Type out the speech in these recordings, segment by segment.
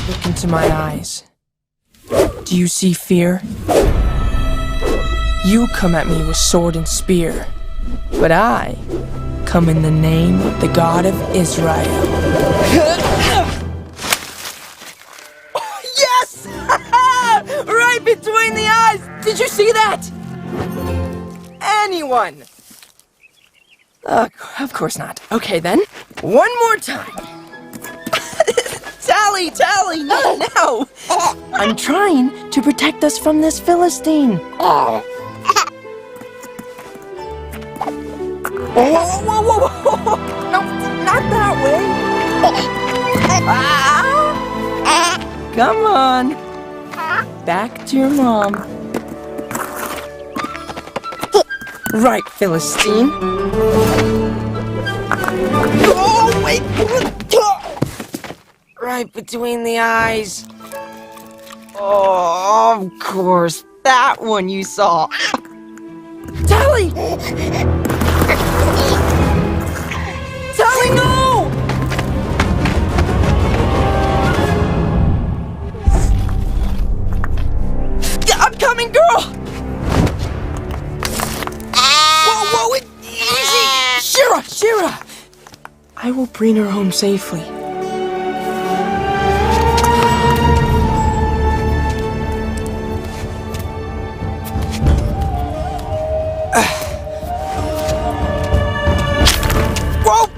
Look into my eyes. Do you see fear? You come at me with sword and spear, but I come in the name of the God of Israel. Yes! Right between the eyes! Did you see that? Anyone? Of course not. Okay then, one more time. Tally, not now! I'm trying to protect us from this Philistine. Whoa! No, not that way! Come on! Back to your mom. Right, Philistine. Oh, wait! Right between the eyes. Oh, of course. That one you saw. Tally! Tally, no! I'm coming, girl! Whoa, easy! Shira! I will bring her home safely. Whoa!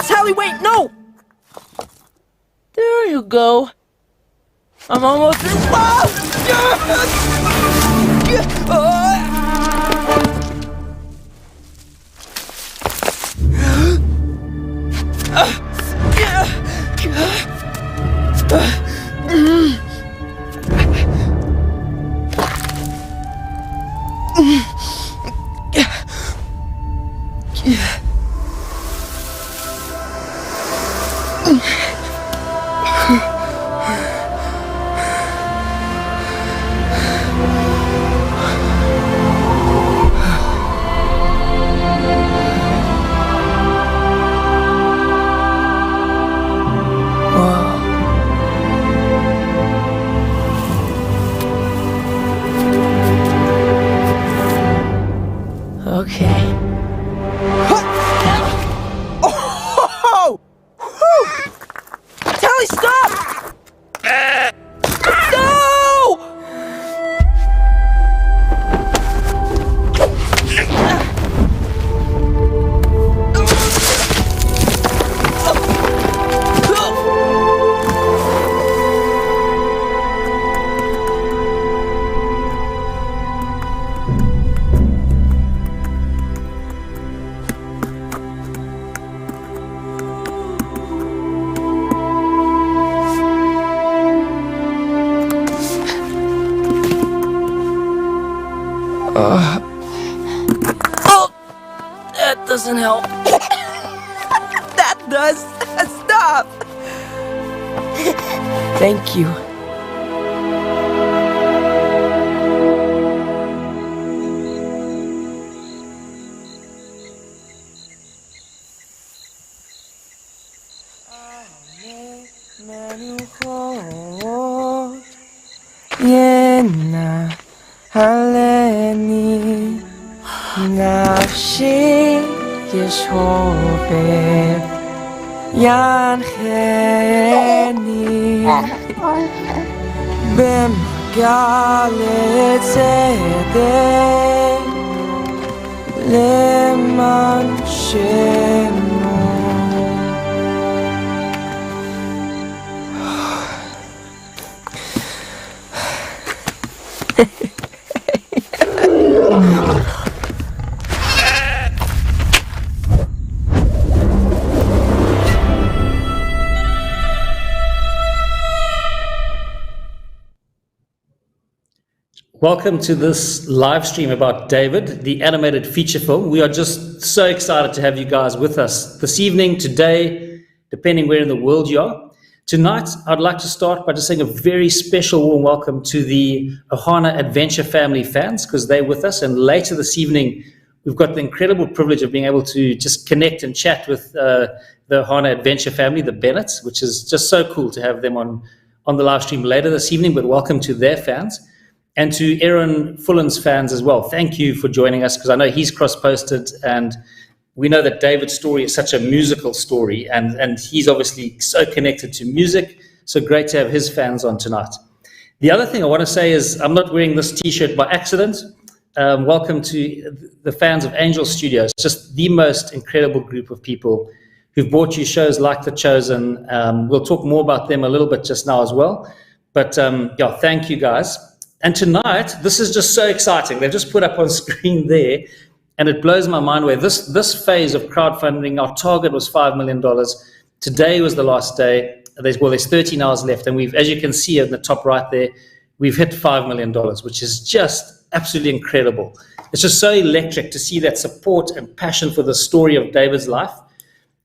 Tally, wait, no! There you go. I'm almost through. Okay. Oh! Tally, stop! No! Oh, that doesn't help. That does. Stop. Thank you. 할래니 נפשי ישובב ינחני במגע לצדק למען שמו. Welcome to this live stream about David, the animated feature film. We are just so excited to have you guys with us this evening, today, depending where in the world you are. Tonight, I'd like to start by just saying a very special warm welcome to the Ohana Adventure family fans, because they're with us. And later this evening, we've got the incredible privilege of being able to just connect and chat with the Ohana Adventure family, the Bennetts, which is just so cool to have them on the live stream later this evening. But welcome to their fans. And to Aaron Fullen's fans as well, thank you for joining us, because I know he's cross-posted, and we know that David's story is such a musical story, and he's obviously so connected to music, so great to have his fans on tonight. The other thing I want to say is I'm not wearing this T-shirt by accident. Welcome to the fans of Angel Studios, just the most incredible group of people who've brought you shows like The Chosen. We'll talk more about them a little bit just now as well. But yeah, thank you guys. And tonight, this is just so exciting. They've just put up on screen there, and it blows my mind away. This phase of crowdfunding, our target was $5 million. Today was the last day. There's 13 hours left, and we've, as you can see in the top right there, we've hit $5 million, which is just absolutely incredible. It's just so electric to see that support and passion for the story of David's life.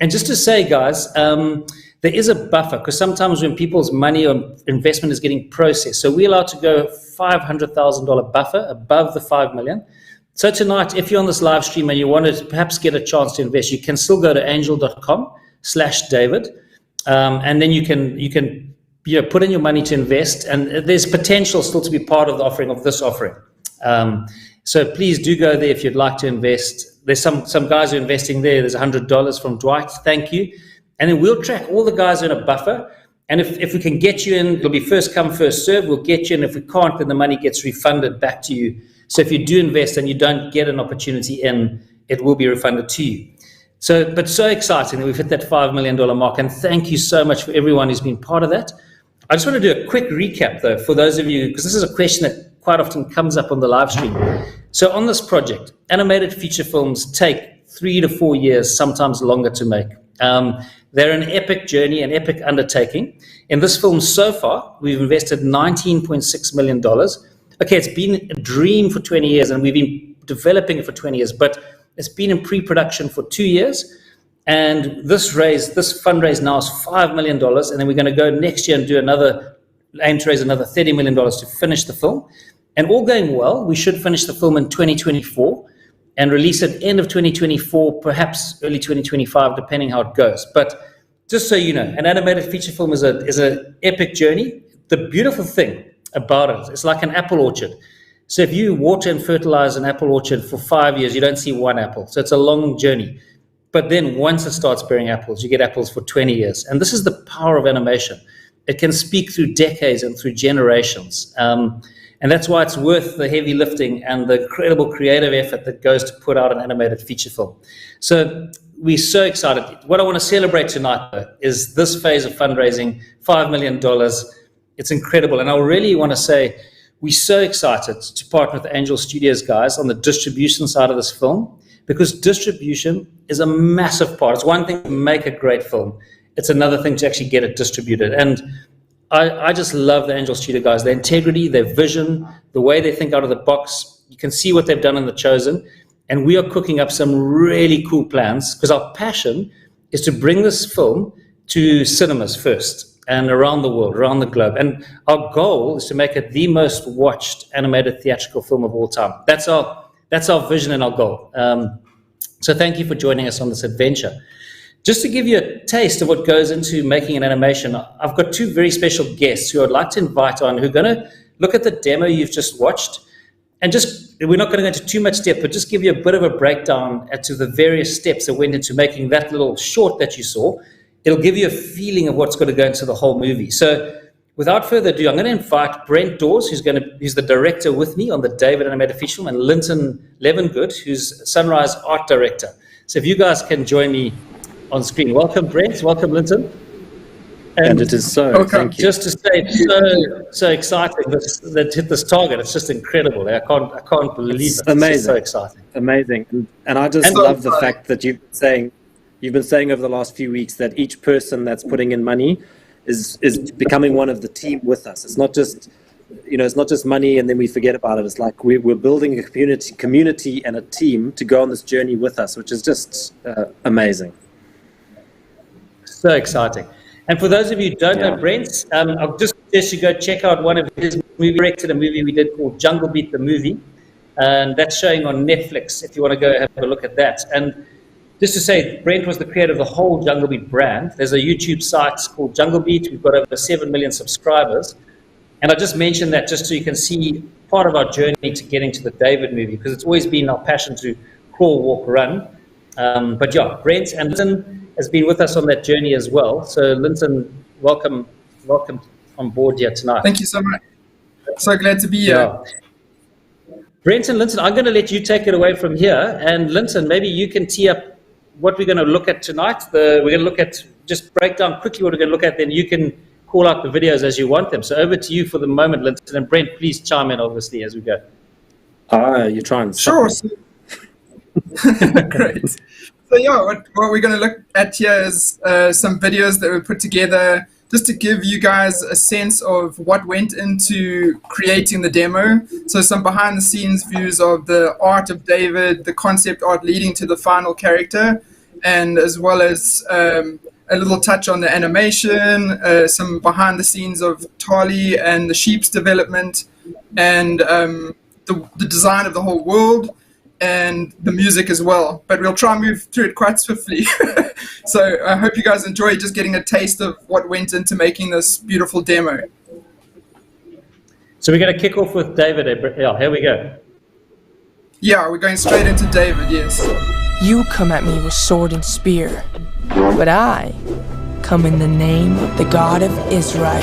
And just to say, guys, there is a buffer, because sometimes when people's money or investment is getting processed, so we're allowed to go $500,000 buffer above the $5 million. So tonight, if you're on this live stream and you want to perhaps get a chance to invest, you can still go to angel.com/David, and then you can put in your money to invest, and there's potential still to be part of the offering of this offering. So please do go there if you'd like to invest. There's some guys who are investing there. There's $100 from Dwight. Thank you. And then we'll track all the guys in a buffer. And if we can get you in, it'll be first come, first serve. We'll get you in. If we can't, then the money gets refunded back to you. So if you do invest and you don't get an opportunity in, it will be refunded to you. But so exciting that we've hit that $5 million mark. And thank you so much for everyone who's been part of that. I just want to do a quick recap, though, for those of you, because this is a question that quite often comes up on the live stream. So on this project, animated feature films take 3 to 4 years, sometimes longer to make. They're an epic journey, an epic undertaking. In this film so far, we've invested $19.6 million. Okay, it's been a dream for 20 years, and we've been developing it for 20 years, but it's been in pre-production for 2 years. And this fundraise now is $5 million, and then we're going to go next year and aim to raise another $30 million to finish the film. And all going well, we should finish the film in 2024. And release at end of 2024, perhaps early 2025, depending how it goes. But just so you know, an animated feature film is an epic journey. The beautiful thing about it, it's like an apple orchard. So if you water and fertilize an apple orchard for 5 years, you don't see one apple. So it's a long journey. But then once it starts bearing apples, you get apples for 20 years. And this is the power of animation. It can speak through decades and through generations. And that's why it's worth the heavy lifting and the incredible creative effort that goes to put out an animated feature film. So we're so excited. What I want to celebrate tonight, though, is this phase of fundraising, $5 million. It's incredible. And I really want to say we're so excited to partner with the Angel Studios guys on the distribution side of this film, because distribution is a massive part. It's one thing to make a great film. It's another thing to actually get it distributed. And I just love the Angel Studio guys, their integrity, their vision, the way they think out of the box. You can see what they've done in The Chosen. And we are cooking up some really cool plans, because our passion is to bring this film to cinemas first and around the world, around the globe. And our goal is to make it the most watched animated theatrical film of all time. That's our vision and our goal. So thank you for joining us on this adventure. Just to give you a taste of what goes into making an animation, I've got two very special guests who I'd like to invite on, who are going to look at the demo you've just watched. And we're not going to go into too much depth, but just give you a bit of a breakdown as to the various steps that went into making that little short that you saw. It'll give you a feeling of what's going to go into the whole movie. So without further ado, I'm going to invite Brent Dawes, who's the director with me on the David animated feature film, and Linton Levengood, who's Sunrise art director. So if you guys can join me on screen. Welcome, Brent. Welcome, Linton. And it is so. Thank you. Just to say, so exciting that hit this target. It's just incredible. I can't believe it. Amazing. It's so exciting. Amazing. And I just love the fact that you've been saying over the last few weeks that each person that's putting in money is becoming one of the team with us. It's not just it's not just money and then we forget about it. It's like we're building a community and a team to go on this journey with us, which is just amazing. So exciting. And for those of you who don't know Brent, I'll just suggest you go check out one of his movies. Directed a movie we did called Jungle Beat the Movie, and that's showing on Netflix if you want to go have a look at that. And just to say, Brent was the creator of the whole Jungle Beat brand. There's a YouTube site called Jungle Beat. We've got over 7 million subscribers. And I just mentioned that just so you can see part of our journey to getting to the David movie, because it's always been our passion to crawl, walk, run. But yeah, Brent and Linton has been with us on that journey as well. So Linton, welcome on board here tonight. Thank you so much. So glad to be here. Yeah. Brent and Linton, I'm going to let you take it away from here. And Linton, maybe you can tee up what we're going to look at tonight. We're going to look at, just break down quickly what we're going to look at, then you can call out the videos as you want them. So over to you for the moment, Linton. And Brent, please chime in, obviously, as we go. You're trying. Sure. Great. So yeah, what we're going to look at here is some videos that were put together just to give you guys a sense of what went into creating the demo. So some behind the scenes views of the art of David, the concept art leading to the final character, and as well as a little touch on the animation, some behind the scenes of Tali and the sheep's development, and the design of the whole world, and the music as well. But we'll try and move through it quite swiftly. So I hope you guys enjoy just getting a taste of what went into making this beautiful demo. So we're going to kick off with David. Yeah, here we go. Yeah, we're going straight into David, yes. You come at me with sword and spear, but I come in the name of the God of Israel.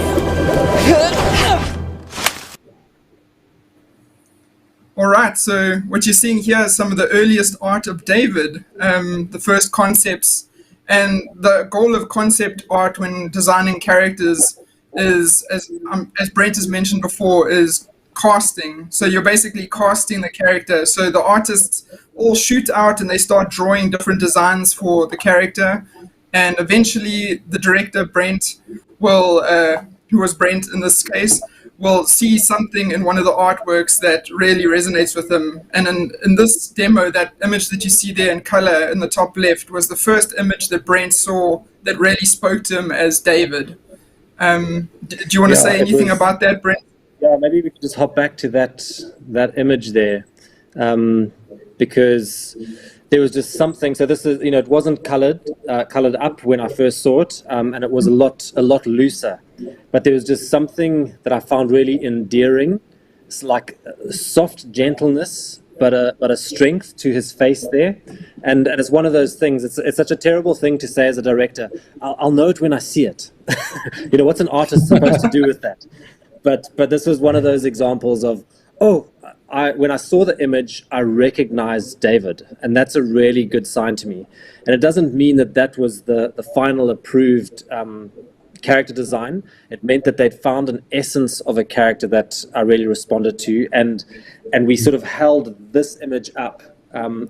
All right, so what you're seeing here is some of the earliest art of David, the first concepts. And the goal of concept art when designing characters is, as Brent has mentioned before, is casting. So you're basically casting the character. So the artists all shoot out and they start drawing different designs for the character. And eventually the director, Brent, will, who was Brent in this case, will see something in one of the artworks that really resonates with him. And in this demo, that image that you see there in color in the top left was the first image that Brent saw that really spoke to him as David. Do you want to say anything about that, Brent? Yeah, maybe we could just hop back to that image there, because there was just something. So this is, it wasn't colored up when I first saw it, and it was a lot looser. But there was just something that I found really endearing. It's like soft gentleness, but a strength to his face there. And it's one of those things. It's such a terrible thing to say as a director. I'll know it when I see it. What's an artist supposed to do with that? But this was one of those examples of, when I saw the image, I recognized David, and that's a really good sign to me. And it doesn't mean that was the final approved character design. It meant that they'd found an essence of a character that I really responded to, and we sort of held this image up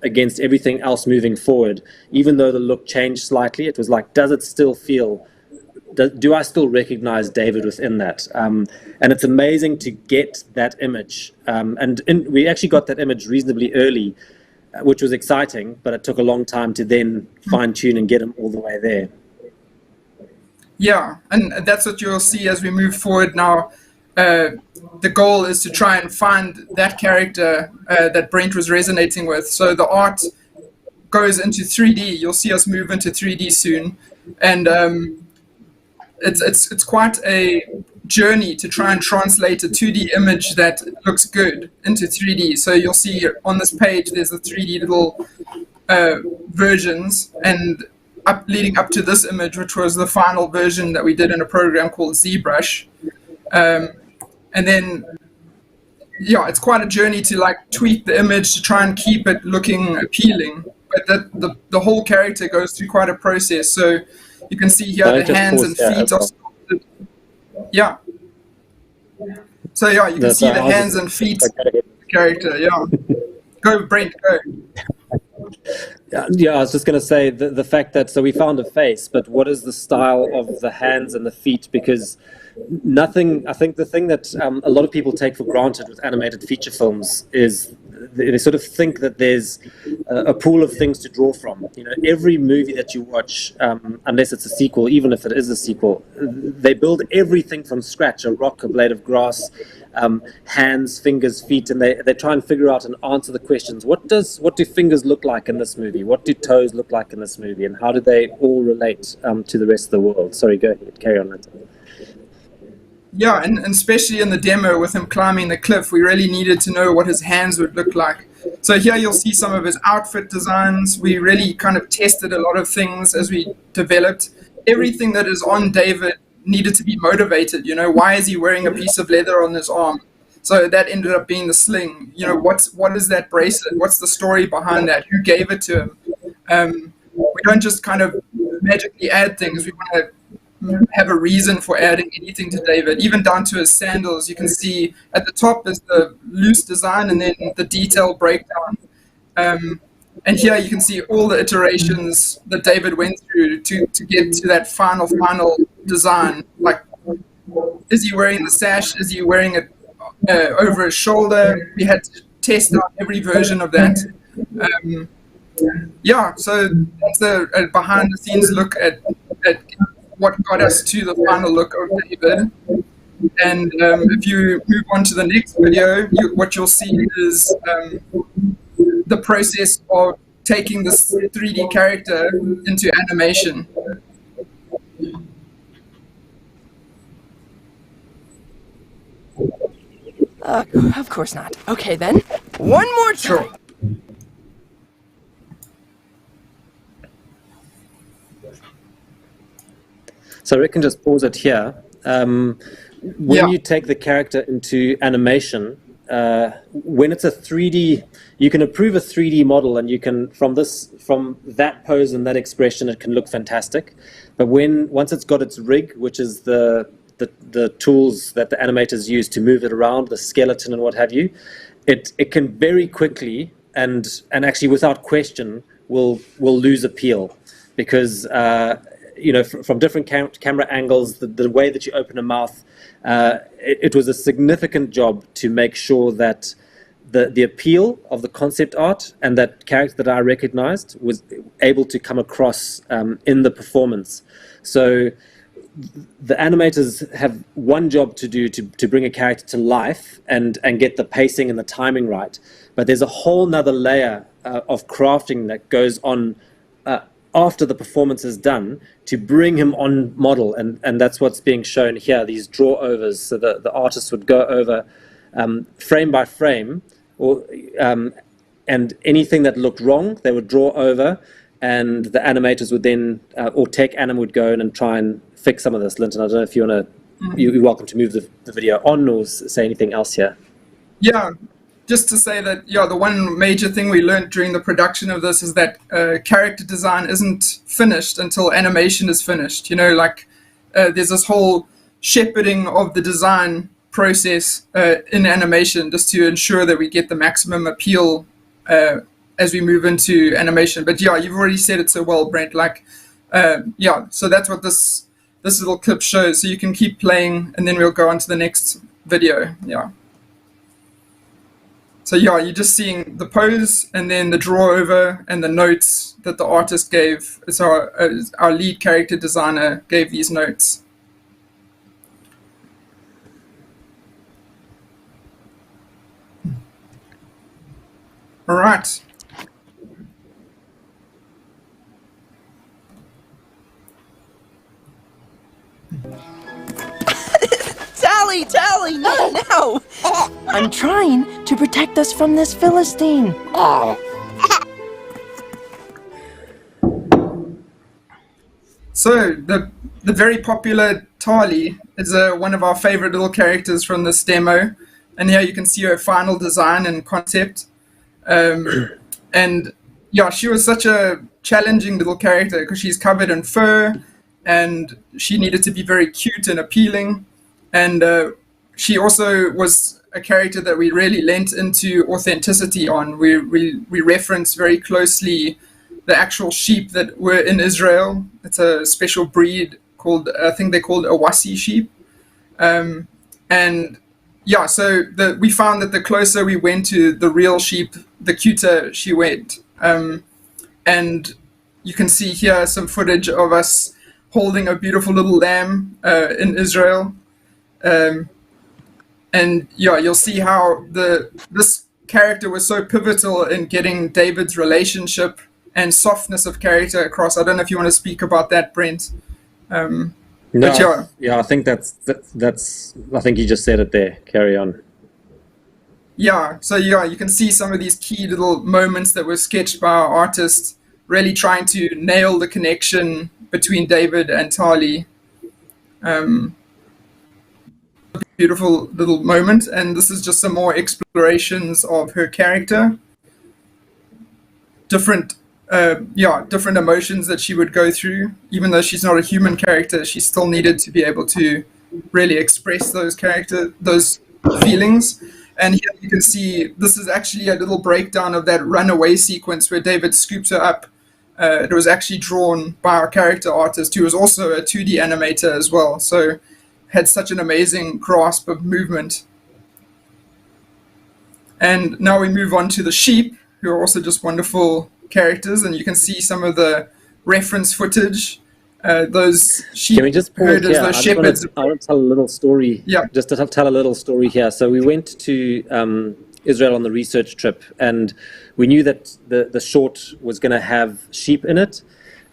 against everything else moving forward. Even though the look changed slightly, it was like, does it still feel, do I still recognize David within that? And it's amazing to get that image. We actually got that image reasonably early, which was exciting, but it took a long time to then fine tune and get him all the way there. Yeah, and that's what you'll see as we move forward now. The goal is to try and find that character that Brent was resonating with. So the art goes into 3D. You'll see us move into 3D soon. And it's quite a journey to try and translate a 2D image that looks good into 3D. So you'll see on this page, there's the 3D little versions, and leading up to this image, which was the final version that we did in a program called ZBrush. And then, it's quite a journey to tweak the image to try and keep it looking appealing. But the whole character goes through quite a process. So you can see here the hands and feet are sculpted. Yeah. So you can see the hands and feet of the character. Yeah. Go, Brent, go. Yeah, I was just going to say the fact that, so we found a face, but what is the style of the hands and the feet? Because nothing. I think the thing that a lot of people take for granted with animated feature films is they sort of think that there's a pool of things to draw from. You know, every movie that you watch, unless it's a sequel, even if it is a sequel, they build everything from scratch: a rock, a blade of grass, hands, fingers, feet, and they try and figure out and answer the questions. What do fingers look like in this movie? What do toes look like in this movie? And how do they all relate to the rest of the world? Sorry, go ahead, carry on, Linton. Yeah, and especially in the demo with him climbing the cliff, we really needed to know what his hands would look like. So here you'll see some of his outfit designs. We really kind of tested a lot of things as we developed. Everything that is on David needed to be motivated. You know, why is he wearing a piece of leather on his arm? So that ended up being the sling. You know, what is that bracelet? What's the story behind that? Who gave it to him? We don't just kind of magically add things. We want to have a reason for adding anything to David, even down to his sandals. You can see at the top is the loose design and then the detail breakdown. And here you can see all the iterations that David went through to get to that final design. Like, is he wearing the sash? Is he wearing it over his shoulder? We had to test out every version of that. Yeah, so that's a behind-the-scenes look at what got us to the final look of David. And if you move on to the next video, what you'll see is the process of taking this 3D character into animation. Of course not. Okay then, one more try. Sure. So I can just pause it here. When you take the character into animation, when it's a 3D, you can approve a 3D model, and you can from that pose and that expression, it can look fantastic. But once it's got its rig, which is the tools that the animators use to move it around, the skeleton and what have you, it can very quickly and actually without question will lose appeal, because you know, from different camera angles, the way that you open a mouth, it was a significant job to make sure that the appeal of the concept art and that character that I recognized was able to come across in the performance. So the animators have one job to do to bring a character to life and get the pacing and the timing right. But there's a whole nother layer of crafting that goes on after the performance is done to bring him on model, and that's what's being shown here, these draw overs. So the artist would go over frame by frame, or and anything that looked wrong they would draw over, and the animators would then or tech anim would go in and try and fix some of this. Linton, I don't know if you want to, you're welcome to move the video on or say anything else here. Yeah, just to say that, yeah, the one major thing we learned during the production of this is that character design isn't finished until animation is finished. You know, like there's this whole shepherding of the design process in animation just to ensure that we get the maximum appeal as we move into animation. But yeah, you've already said it so well, Brent. Like, yeah, so that's what this little clip shows. So you can keep playing, and then we'll go on to the next video. Yeah. So yeah, you're just seeing the pose and then the draw over and the notes that the artist gave. So our lead character designer gave these notes. All right. Tally, not now! I'm trying to protect us from this Philistine. So the very popular Tali is one of our favorite little characters from this demo, and here you can see her final design and concept. And yeah, she was such a challenging little character because she's covered in fur, and she needed to be very cute and appealing. And she also was a character that we really lent into authenticity on. We referenced very closely the actual sheep that were in Israel. It's a special breed called, I think they're called Awasi sheep. And yeah, so we found that the closer we went to the real sheep, the cuter she went. And you can see here some footage of us holding a beautiful little lamb in Israel. And yeah, you'll see how this character was so pivotal in getting David's relationship and softness of character across. I don't know if you want to speak about that, Brent. No, But yeah, I think that's. I think you just said it there. Carry on. yeah, so yeah, you can see some of these key little moments that were sketched by our artist, really trying to nail the connection between David and Tali. Beautiful little moment, and this is just some more explorations of her character. Different emotions that she would go through. Even though she's not a human character, she still needed to be able to really express those feelings. And here you can see this is actually a little breakdown of that runaway sequence where David scoops her up. It was actually drawn by our character artist, who was also a 2D animator as well, so had such an amazing grasp of movement. And now we move on to the sheep, who are also just wonderful characters, and you can see some of the reference footage. Those sheep Can we just pause herders, here? those shepherds. I want to tell a little story. Yeah. Just to tell a little story here. So we went to Israel on the research trip, and we knew that the short was going to have sheep in it.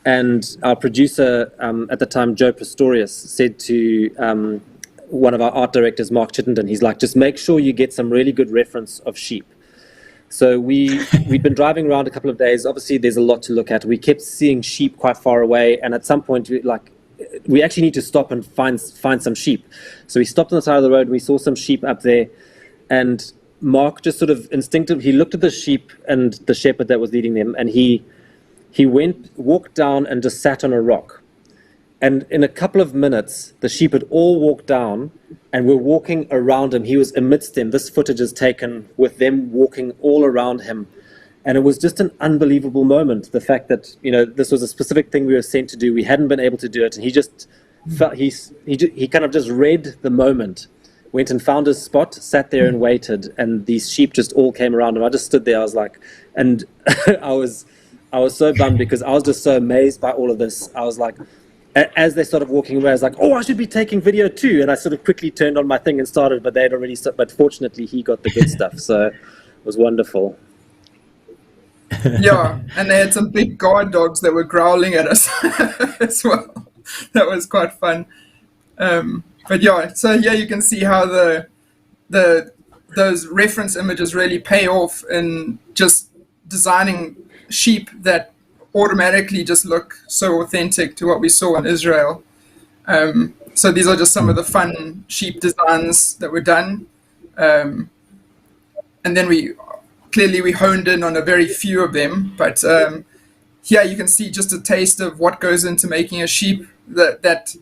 And our producer at the time, Joe Pistorius, said to one of our art directors, Mark Chittenden, he's like, just make sure you get some really good reference of sheep. So we'd been driving around a couple of days. Obviously, there's a lot to look at. We kept seeing sheep quite far away, and at some point, we actually need to stop and find some sheep. So we stopped on the side of the road, and we saw some sheep up there, and Mark just sort of instinctively, he looked at the sheep and the shepherd that was leading them, and he walked down and just sat on a rock. And in a couple of minutes, the sheep had all walked down and were walking around him. He was amidst them. This footage is taken with them walking all around him. And it was just an unbelievable moment. The fact that, this was a specific thing we were sent to do. We hadn't been able to do it. And he just felt, he kind of just read the moment, went and found his spot, sat there and waited. And these sheep just all came around him. I just stood there. I was like, and I was so bummed because I was just so amazed by all of this. I was like, as they started walking away, I was like, oh, I should be taking video too. And I sort of quickly turned on my thing and started, but they had already started. But fortunately, he got the good stuff. So it was wonderful. Yeah, and they had some big guard dogs that were growling at us as well. That was quite fun. But yeah, so here you can see how those reference images really pay off in just designing sheep that automatically just look so authentic to what we saw in Israel. So these are just some of the fun sheep designs that were done. And then we honed in on a very few of them. But here you can see just a taste of what goes into making a sheep, that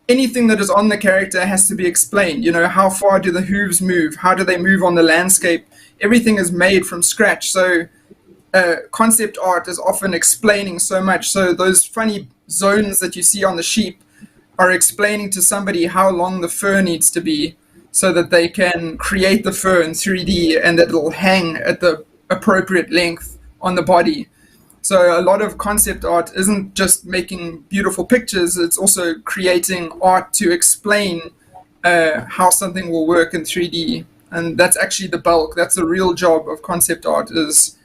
anything that is on the character has to be explained. How far do the hooves move? How do they move on the landscape? Everything is made from scratch. So concept art is often explaining so much. So those funny zones that you see on the sheep are explaining to somebody how long the fur needs to be so that they can create the fur in 3D and that it'll hang at the appropriate length on the body. So a lot of concept art isn't just making beautiful pictures, it's also creating art to explain how something will work in 3D. And that's actually the bulk. That's the real job of concept art, is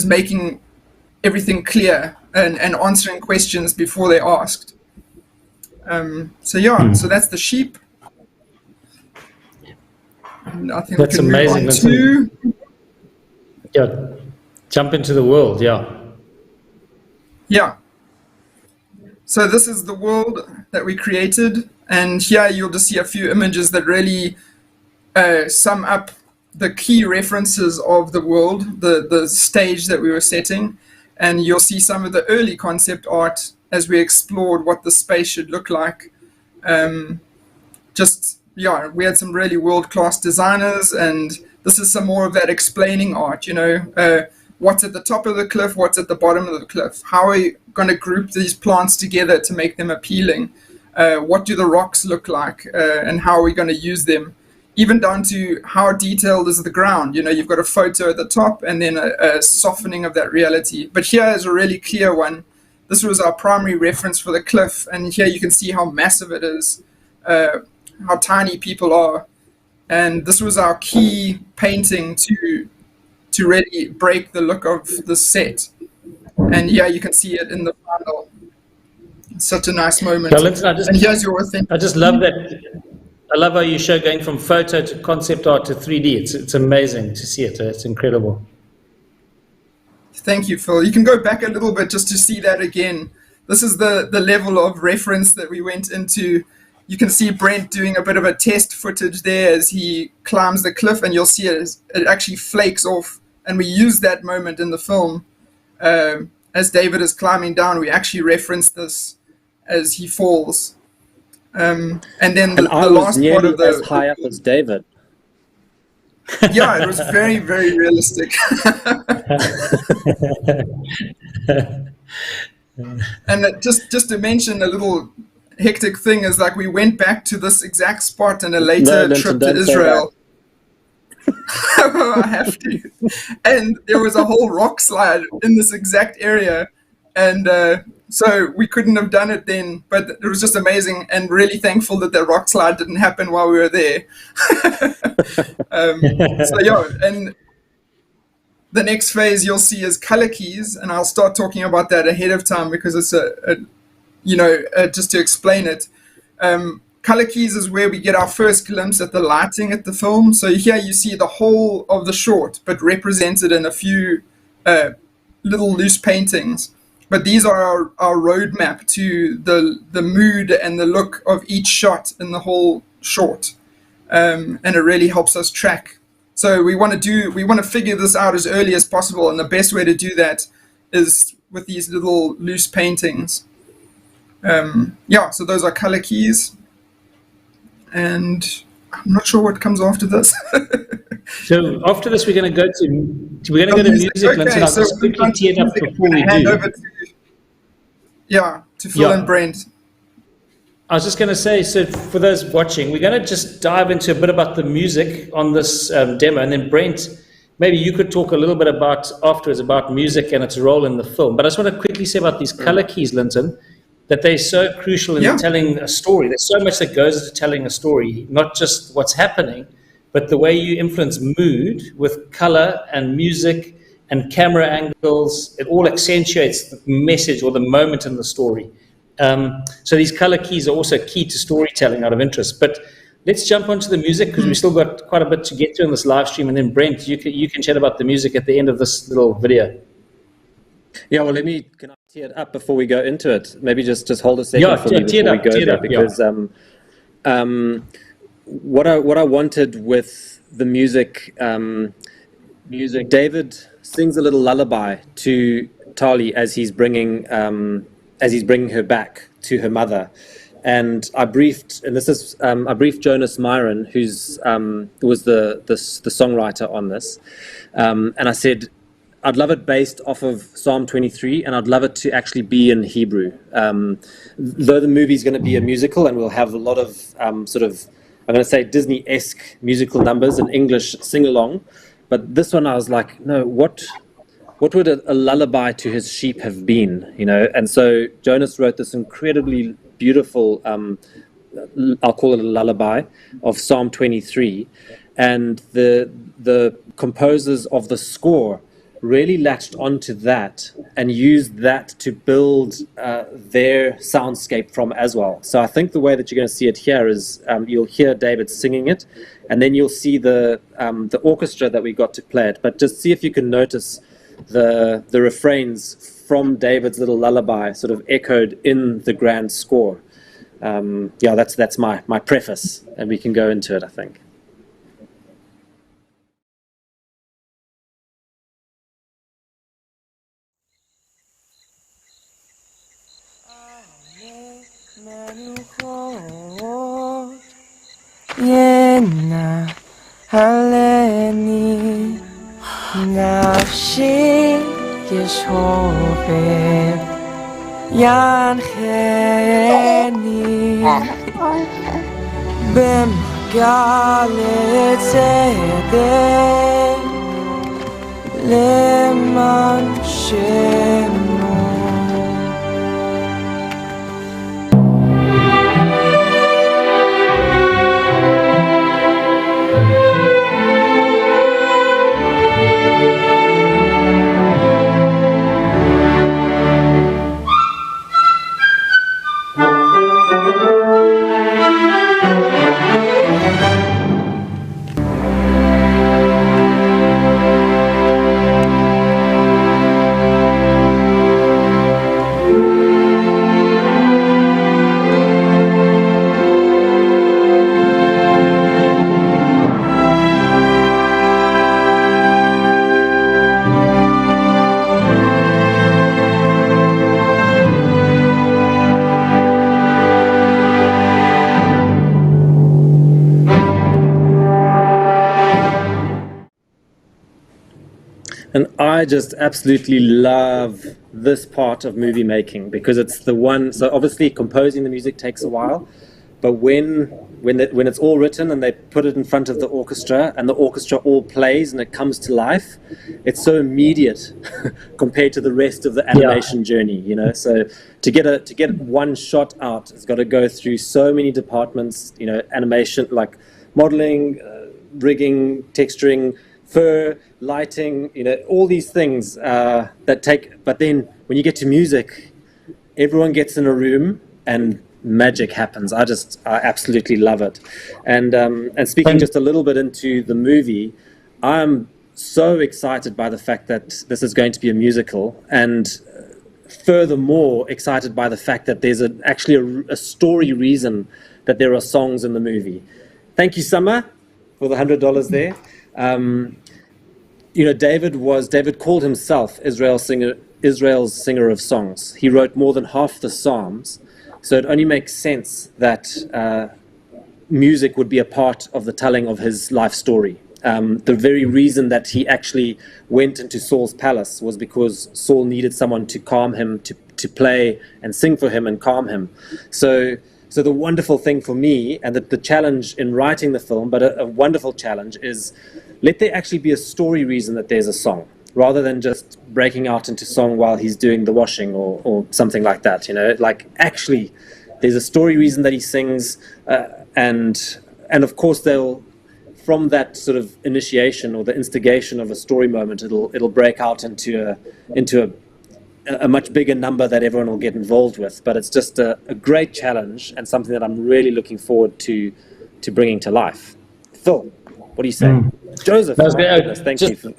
making everything clear and answering questions before they're asked. So that's the sheep. And I think that's we can amazing. move on to Jump into the world. Yeah. So this is the world that we created, and here you'll just see a few images that really sum up the key references of the world, the stage that we were setting, and you'll see some of the early concept art as we explored what the space should look like. We had some really world-class designers, and this is some more of that explaining art, what's at the top of the cliff, what's at the bottom of the cliff, how are we going to group these plants together to make them appealing. what do the rocks look like, and how are we going to use them, even down to how detailed is the ground. You've got a photo at the top and then a softening of that reality. But here is a really clear one. This was our primary reference for the cliff, and here you can see how massive it is, how tiny people are. And this was our key painting to really break the look of the set. And yeah, you can see it in the final. It's such a nice moment. And here's your thing. I just love that. I love how you show going from photo to concept art to 3D. It's amazing to see it. It's incredible. Thank you, Phil. You can go back a little bit just to see that again. This is the level of reference that we went into. You can see Brent doing a bit of a test footage there as he climbs the cliff, and you'll see it actually flakes off. And we use that moment in the film. As David is climbing down, we actually reference this as he falls. And then the last part of the... as high up as David. Yeah, it was very, very realistic. And just to mention a little hectic thing is, like, we went back to this exact spot in a later trip to Israel. I have to. And there was a whole rock slide in this exact area. And so we couldn't have done it then, but it was just amazing, and really thankful that the rock slide didn't happen while we were there. So yeah, and the next phase you'll see is color keys, and I'll start talking about that ahead of time because it's just to explain it. Color keys is where we get our first glimpse at the lighting at the film. So here you see the whole of the short, but represented in a few little loose paintings. But these are our roadmap to the mood and the look of each shot in the whole short. And it really helps us track. So we want to figure this out as early as possible, and the best way to do that is with these little loose paintings. So those are color keys. And I'm not sure what comes after this. So after this, we're going to go to music. Okay, I'll so just quickly tee it up before we hand do. over to Phil and Brent. I was just going to say, so for those watching, we're going to just dive into a bit about the music on this demo, and then Brent, maybe you could talk a little bit afterwards about music and its role in the film. But I just want to quickly say about these color keys, Linton, that they're so crucial in telling a story. There's so much that goes into telling a story, not just what's happening, but the way you influence mood with color and music and camera angles. It all accentuates the message or the moment in the story. So these color keys are also key to storytelling out of interest. But let's jump onto the music, because we've still got quite a bit to get through in this live stream. And then Brent, you can chat about the music at the end of this little video. Yeah, well, can I tee it up before we go into it? Maybe just hold a second for me before we go there, because what I wanted with the music, David sings a little lullaby to Tali as he's bringing her back to her mother, and I briefed Jonas Myron, who's was the songwriter on this, and I said, I'd love it based off of Psalm 23, and I'd love it to actually be in Hebrew. Though the movie's going to be a musical, and we'll have a lot of I'm going to say Disney-esque musical numbers and English sing-along, but this one I was like, no, what would a lullaby to his sheep have been, And so Jonas wrote this incredibly beautiful, I'll call it a lullaby, of Psalm 23, and the composers of the score really latched onto that and used that to build their soundscape from as well. So I think the way that you're going to see it here is you'll hear David singing it, and then you'll see the orchestra that we got to play it. But just see if you can notice the refrains from David's little lullaby sort of echoed in the grand score. That's my preface, and we can go into it, I think. Yena haleni nafshi yeshobet ينخني بمقالة سيدي لمن شمو And I just absolutely love this part of movie making because it's the one. So obviously, composing the music takes a while, but when it's all written and they put it in front of the orchestra and the orchestra all plays and it comes to life, it's so immediate compared to the rest of the animation journey. You know, so to get one shot out, it's got to go through so many departments. You know, animation like modeling, rigging, texturing, fur, lighting, you know, all these things that take, but then when you get to music, everyone gets in a room and magic happens. I absolutely love it. And speaking just a little bit into the movie, I'm so excited by the fact that this is going to be a musical, and furthermore excited by the fact that there's actually a story reason that there are songs in the movie. Thank you, Summer, for the $100 there. You know, David called himself Israel's singer of songs. He wrote more than half the Psalms, so it only makes sense that music would be a part of the telling of his life story. The very reason that he actually went into Saul's palace was because Saul needed someone to calm him, to play and sing for him and calm him. So the wonderful thing for me, and the challenge in writing the film, but a wonderful challenge, is let there actually be a story reason that there's a song, rather than just breaking out into song while he's doing the washing or something like that. You know, like actually there's a story reason that he sings, and of course from that sort of initiation or the instigation of a story moment, it'll break out into a much bigger number that everyone will get involved with. But it's just a great challenge and something that I'm really looking forward to bringing to life. Phil, what do you say? Joseph, That was great. thank you for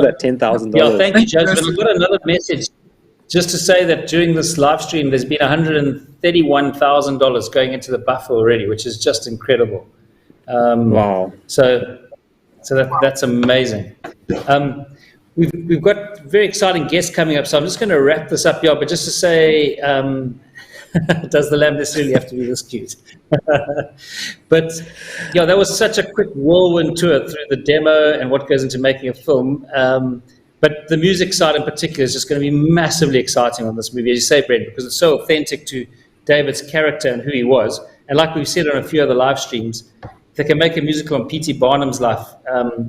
that $10,000. Yeah, thank you, Joseph. And I've got another message just to say that during this live stream, there's been $131,000 going into the buffer already, which is just incredible. Wow. So that's amazing. We've got very exciting guests coming up, so I'm just going to wrap this up here, but just to say, does the lamb necessarily have to be this cute? But yeah, that was such a quick whirlwind tour through the demo and what goes into making a film. But the music side in particular is just going to be massively exciting on this movie, as you say, Brent, because it's so authentic to David's character and who he was. And like we've said on a few other live streams, if they can make a musical on P.T. Barnum's life,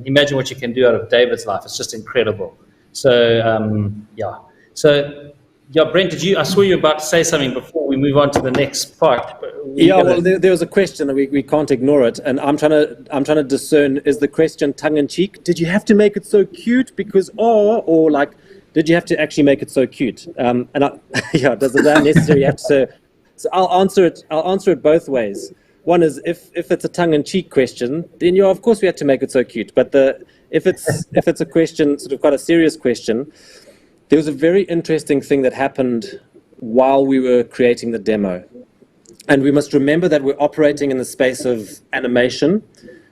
imagine what you can do out of David's life. It's just incredible. So, yeah. So, yeah, Brent, I saw you about to say something before we move on to the next part. Yeah, well, there was a question, and we can't ignore it. And I'm trying to discern, is the question tongue-in-cheek? Did you have to make it so cute because, or like, did you have to actually make it so cute? Does that necessarily have to say? So I'll answer it both ways. One is if it's a tongue-in-cheek question, then of course we had to make it so cute. But if it's a question, sort of quite a serious question, there was a very interesting thing that happened while we were creating the demo. And we must remember that we're operating in the space of animation,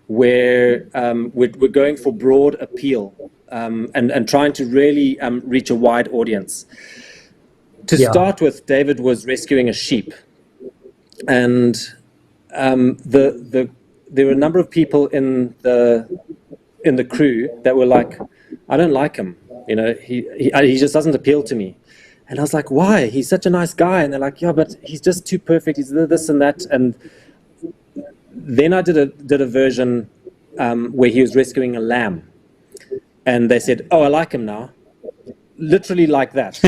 where we're going for broad appeal and trying to really reach a wide audience. To start with, David was rescuing a sheep, and there were a number of people in the crew that were like, I don't like him. You know, he just doesn't appeal to me. And I was like, why? He's such a nice guy. And they're like, yeah, but he's just too perfect. He's this and that. And then I did a version where he was rescuing a lamb. And they said, oh, I like him now. Literally like that.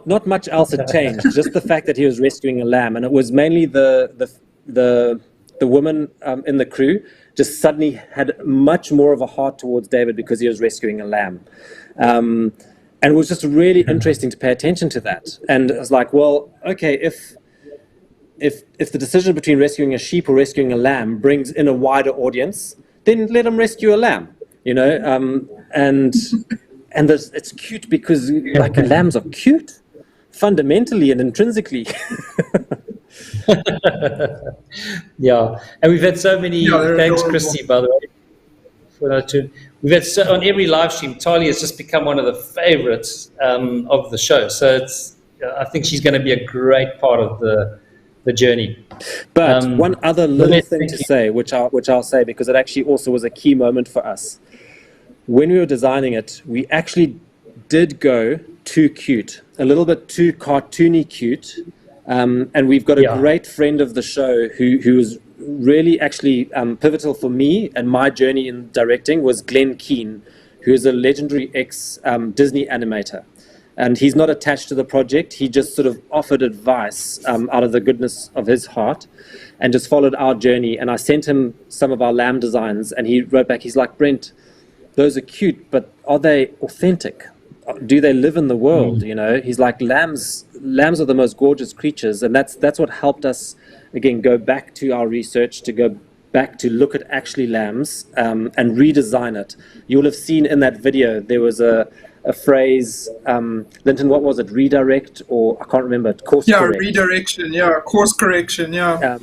Not much else had changed. Just the fact that he was rescuing a lamb. And it was mainly the woman in the crew just suddenly had much more of a heart towards David because he was rescuing a lamb. And it was just really interesting to pay attention to that. And I was like, well, okay, if the decision between rescuing a sheep or rescuing a lamb brings in a wider audience, then let them rescue a lamb, you know. And it's cute because like lambs are cute, fundamentally and intrinsically. Yeah, and we've had so many. Thanks, Christy, by the way. We've had on every live stream, Tali has just become one of the favorites of the show. So I think she's going to be a great part of the journey. But one other little thing to say, which I'll say because it actually also was a key moment for us. When we were designing it, we actually did go too cute, a little bit too cartoony cute. And we've got a great friend of the show who was really actually pivotal for me and my journey in directing was Glenn Keane, who is a legendary ex-Disney animator. And he's not attached to the project. He just sort of offered advice out of the goodness of his heart and just followed our journey. And I sent him some of our lamb designs and he wrote back, he's like, Brent, those are cute, but are they authentic? Do they live in the world? You know, he's like, lambs are the most gorgeous creatures. And that's what helped us, again, go back to our research, to go back to look at actually lambs and redesign it. You'll have seen in that video, there was a phrase, Linton, what was it? Redirect or I can't remember. Course correct. Redirection. Yeah, course correction. Yeah.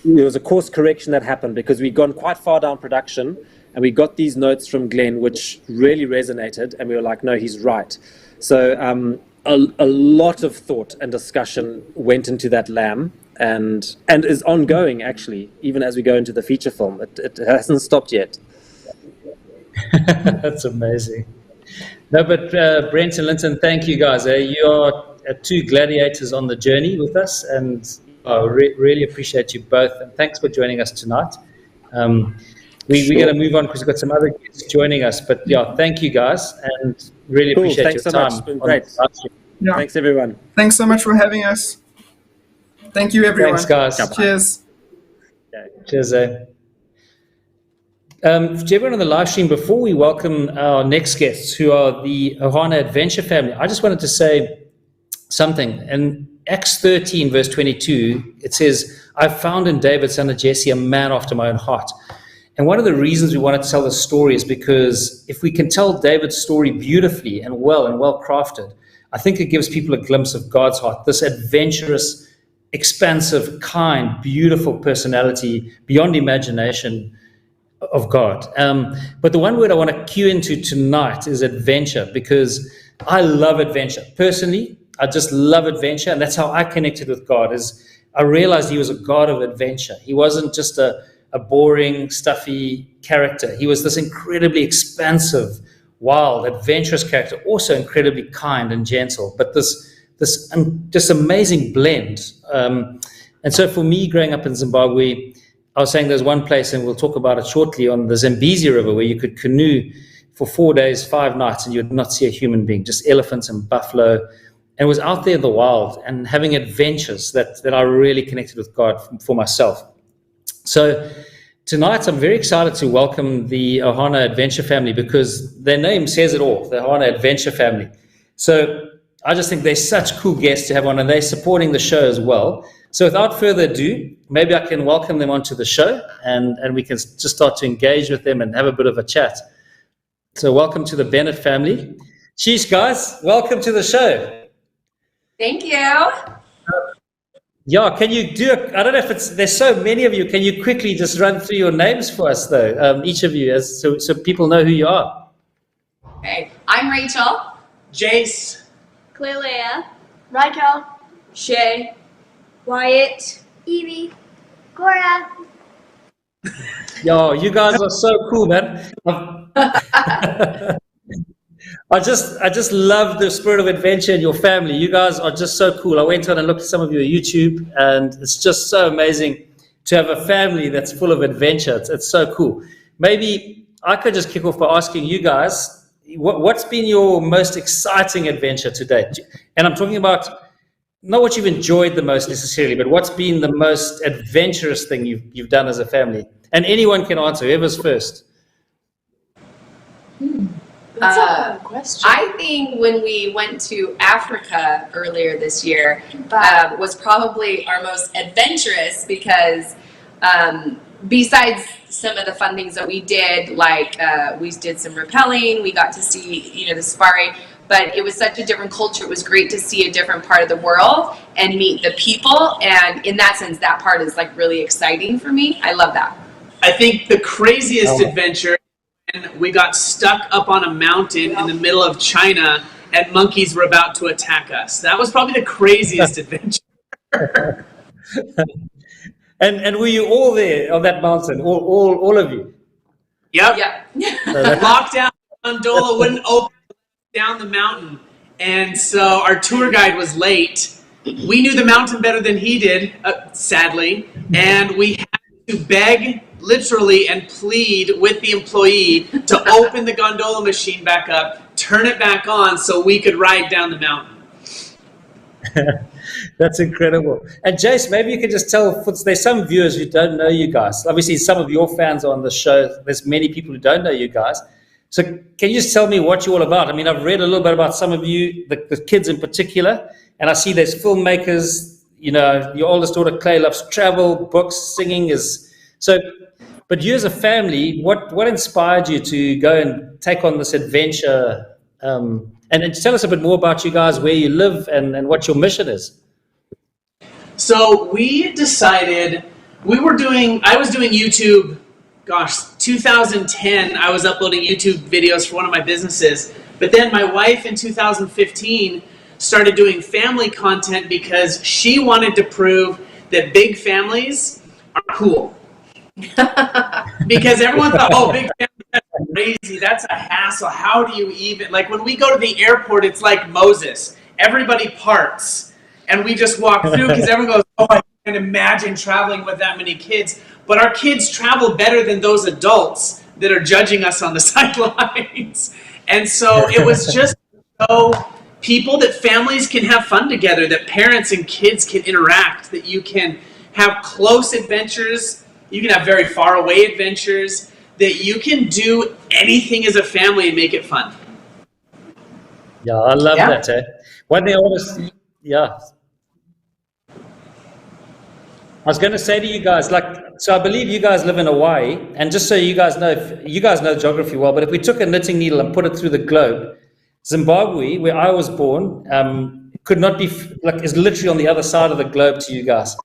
There was a course correction that happened because we'd gone quite far down production and we got these notes from Glenn, which really resonated. And we were like, no, he's right. So a lot of thought and discussion went into that lamb and is ongoing, actually, even as we go into the feature film. It hasn't stopped yet. That's amazing. No, but Brent and Linton, thank you guys. You are two gladiators on the journey with us, and I really appreciate you both. And thanks for joining us tonight. We're going to move on because we've got some other guests joining us. But yeah, thank you guys, and really appreciate Thanks your so time. Much. It's been great. Yeah. Thanks, everyone. Thanks so much for having us. Thank you, everyone. Thanks, guys. Cheers. Cheers. To everyone on the live stream, before we welcome our next guests, who are the Ohana Adventure family, I just wanted to say something. In Acts 13, verse 22, it says, I found in David, son of Jesse, a man after my own heart. And one of the reasons we wanted to tell this story is because if we can tell David's story beautifully and well crafted, I think it gives people a glimpse of God's heart, this adventurous, expansive, kind, beautiful personality beyond imagination of God. But the one word I want to cue into tonight is adventure, because I love adventure. Personally, I just love adventure, and that's how I connected with God. Is I realized he was a God of adventure. He wasn't just a boring, stuffy character. He was this incredibly expansive, wild, adventurous character, also incredibly kind and gentle, but this just amazing blend. And so for me, growing up in Zimbabwe, I was saying there's one place, and we'll talk about it shortly, on the Zambezi River, where you could canoe for 4 days, 5 nights, and you'd not see a human being, just elephants and buffalo. And it was out there in the wild and having adventures that I really connected with God for myself. So tonight, I'm very excited to welcome the Ohana Adventure family, because their name says it all, the Ohana Adventure family. So I just think they're such cool guests to have on, and they're supporting the show as well. So without further ado, maybe I can welcome them onto the show, and we can just start to engage with them and have a bit of a chat. So welcome to the Bennett family. Sheesh, guys, welcome to the show. Thank you. Yeah, can you do I don't know if there's so many of you. Can you quickly just run through your names for us, though, each of you, so people know who you are? Okay, I'm Rachel. Jace. Clelia, Raquel, Shay, Wyatt, Evie, Cora. Yo, you guys are so cool, man. I just love the spirit of adventure in your family. You guys are just so cool. I went on and looked at some of your YouTube, and it's just so amazing to have a family that's full of adventure. It's so cool. Maybe I could just kick off by asking you guys, what's been your most exciting adventure to date? And I'm talking about not what you've enjoyed the most necessarily, but what's been the most adventurous thing you've done as a family? And anyone can answer, whoever's first. That's a hard question. I think when we went to Africa earlier this year was probably our most adventurous because besides some of the fun things that we did, like we did some rappelling, we got to see, the safari, but it was such a different culture. It was great to see a different part of the world and meet the people. And in that sense, that part is like really exciting for me. I love that. I think the craziest adventure, and we got stuck up on a mountain in the middle of China and monkeys were about to attack us. That was probably the craziest adventure. And were you all there on that mountain, all of you? Yep. Yeah. Lockdown, gondola wouldn't open down the mountain. And so our tour guide was late. We knew the mountain better than he did, sadly. And we had to beg, literally, and plead with the employee to open the gondola machine back up, turn it back on so we could ride down the mountain. That's incredible. And Jace, maybe you could just tell, there's some viewers who don't know you guys. Obviously, some of your fans are on the show. There's many people who don't know you guys. So can you just tell me what you're all about? I mean, I've read a little bit about some of you, the kids in particular, and I see there's filmmakers, your oldest daughter, Clay, loves travel, books, singing but you as a family, what inspired you to go and take on this adventure? And tell us a bit more about you guys, where you live, and what your mission is. So we decided I was doing YouTube, 2010, I was uploading YouTube videos for one of my businesses. But then my wife in 2015 started doing family content because she wanted to prove that big families are cool. Because everyone thought, oh, big family, that's crazy, that's a hassle, how do you even, like when we go to the airport, it's like Moses, everybody parts, and we just walk through because everyone goes, oh, I can't imagine traveling with that many kids, but our kids travel better than those adults that are judging us on the sidelines. And so it was just so people that families can have fun together, that parents and kids can interact, that you can have close adventures, you can have very far away adventures, that you can do anything as a family and make it fun. Yeah, I love that. One thing I want to, I was going to say to you guys, so I believe you guys live in Hawaii, and just so you guys know, you guys know geography well, but if we took a knitting needle and put it through the globe, Zimbabwe, where I was born, could not be, is literally on the other side of the globe to you guys.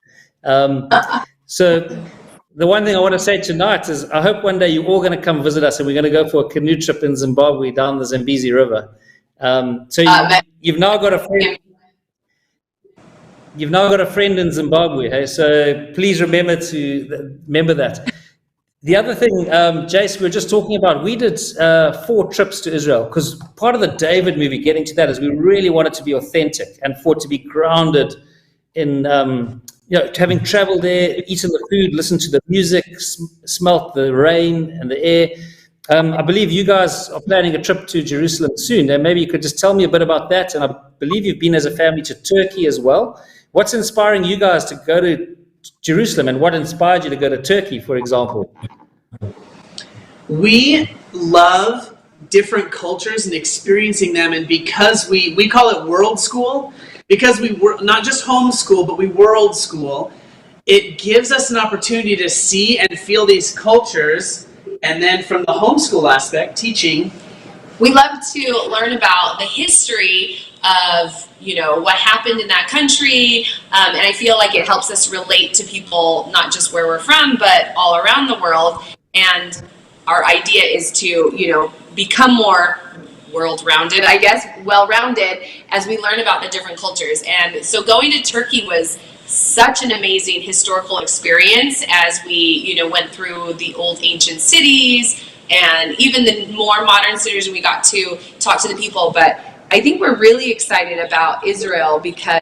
So the one thing I want to say tonight is I hope one day you're all going to come visit us and we're going to go for a canoe trip in Zimbabwe down the Zambezi River. So you've now got a friend. You've now got a friend in Zimbabwe, hey? So please remember that. The other thing, Jace, we were just talking about, we did 4 trips to Israel because part of the David movie, getting to that, is we really wanted to be authentic and for it to be grounded in, having traveled there, eaten the food, listened to the music, smelt the rain and the air. I believe you guys are planning a trip to Jerusalem soon, and maybe you could just tell me a bit about that. And I believe you've been as a family to Turkey as well. What's inspiring you guys to go to Jerusalem, and what inspired you to go to Turkey, for example? We love different cultures and experiencing them, and because we call it world school, because we were not just homeschool, but we world school, it gives us an opportunity to see and feel these cultures, and then from the homeschool aspect, teaching. We love to learn about the history of, what happened in that country, and I feel like it helps us relate to people, not just where we're from, but all around the world. And our idea is to, become more world-rounded, I guess, well-rounded, as we learn about the different cultures. And so going to Turkey was such an amazing historical experience as we, went through the old ancient cities, and even the more modern series, we got to talk to the people. But I think we're really excited about Israel because